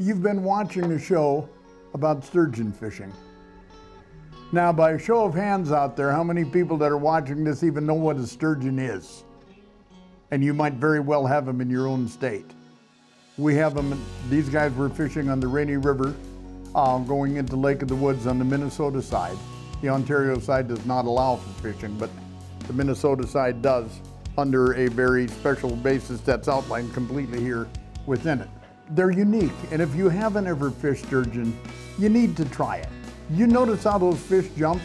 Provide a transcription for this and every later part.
You've been watching a show about sturgeon fishing. Now, by a show of hands out there, how many people that are watching this even know what a sturgeon is? And you might very well have them in your own state. We have them, these guys were fishing on the Rainy River, going into Lake of the Woods on the Minnesota side. The Ontario side does not allow for fishing, but the Minnesota side does, under a very special basis that's outlined completely here within it. They're unique, and if you haven't ever fished sturgeon, you need to try it. You notice how those fish jumped?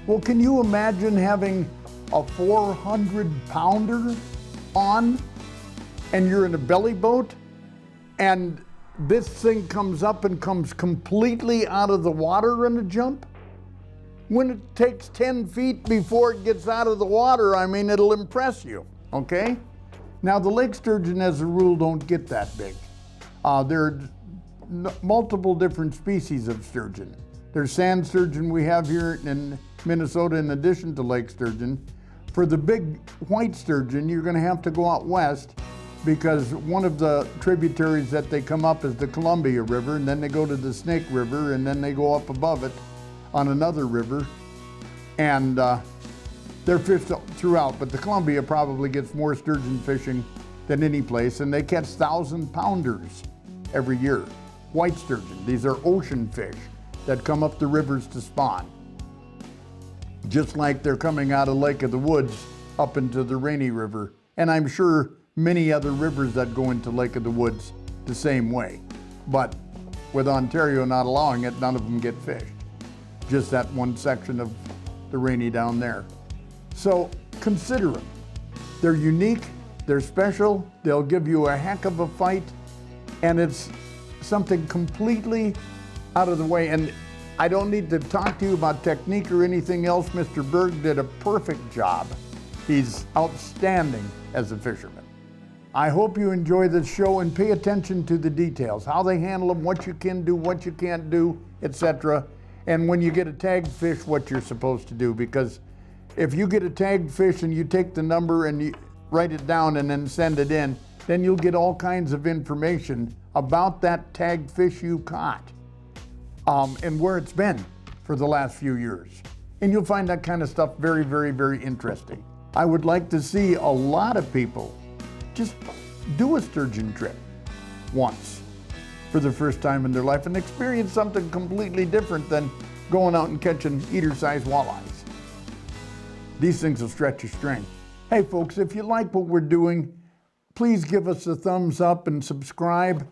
Well, can you imagine having a 400-pounder on, and you're in a belly boat, and this thing comes up and comes completely out of the water in a jump? When it takes 10 feet before it gets out of the water, I mean, it'll impress you, okay? Now, the lake sturgeon, as a rule, don't get that big. There are multiple different species of sturgeon. There's sand sturgeon we have here in Minnesota in addition to lake sturgeon. For the big white sturgeon, you're gonna have to go out west because one of the tributaries that they come up is the Columbia River, and then they go to the Snake River, and then they go up above it on another river, and they're fished throughout, but the Columbia probably gets more sturgeon fishing than any place, and they catch 1,000-pounders every year. White sturgeon, these are ocean fish that come up the rivers to spawn. Just like they're coming out of Lake of the Woods up into the Rainy River, and I'm sure many other rivers that go into Lake of the Woods the same way. But with Ontario not allowing it, none of them get fished. Just that one section of the Rainy down there. So consider them. They're unique, they're special, they'll give you a heck of a fight, and it's something completely out of the way. And I don't need to talk to you about technique or anything else. Mr. Berg did a perfect job. He's outstanding as a fisherman. I hope you enjoy this show and pay attention to the details, how they handle them, what you can do, what you can't do, etc. And when you get a tagged fish, what you're supposed to do. Because if you get a tagged fish and you take the number and you write it down and then send it in, then you'll get all kinds of information about that tagged fish you caught and where it's been for the last few years. And you'll find that kind of stuff very, very, very interesting. I would like to see a lot of people just do a sturgeon trip once for the first time in their life and experience something completely different than going out and catching eater-sized walleyes. These things will stretch your strength. Hey folks, if you like what we're doing, please give us a thumbs up and subscribe.